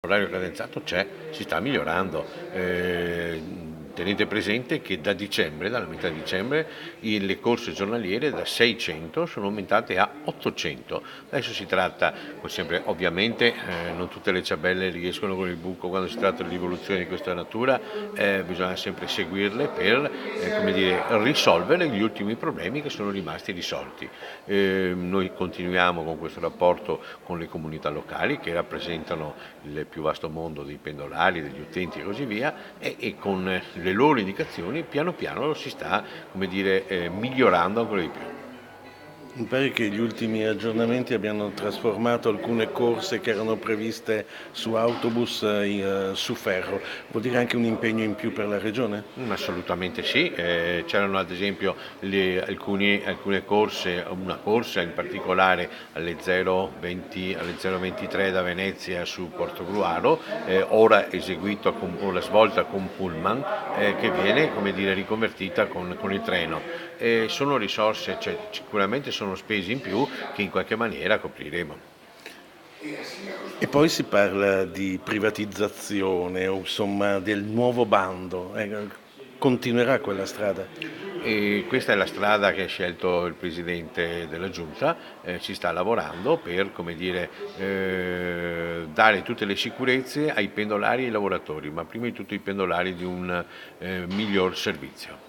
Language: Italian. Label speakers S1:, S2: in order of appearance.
S1: l'orario cadenzato c'è, si sta migliorando. Tenete presente che da dicembre, dalla metà di dicembre, le corse giornaliere da 600 sono aumentate a 800. Adesso si tratta, come sempre, ovviamente non tutte le ciambelle riescono con il buco quando si tratta di evoluzioni di questa natura, bisogna sempre seguirle per come dire, risolvere gli ultimi problemi che sono rimasti risolti. Noi continuiamo con questo rapporto con le comunità locali che rappresentano il più vasto mondo dei pendolari, degli utenti e così via, e con le loro indicazioni piano piano si sta, come dire, migliorando ancora di più.
S2: Mi pare che gli ultimi aggiornamenti abbiano trasformato alcune corse che erano previste su autobus su ferro. Vuol dire anche un impegno in più per la regione?
S1: Assolutamente sì, c'erano ad esempio alcune corse, una corsa in particolare alle 0:20, alle 0:23 da Venezia su Portogruaro, ora eseguita con la svolta con Pullman, che viene, come dire, riconvertita con il treno. Sono risorse, cioè, sicuramente sono spesi in più che in qualche maniera copriremo.
S2: E poi si parla di privatizzazione o insomma del nuovo bando. Continuerà quella strada?
S1: E questa è la strada che ha scelto il Presidente della Giunta, ci sta lavorando per, come dire, dare tutte le sicurezze ai pendolari e ai lavoratori, ma prima di tutto ai pendolari di un miglior servizio.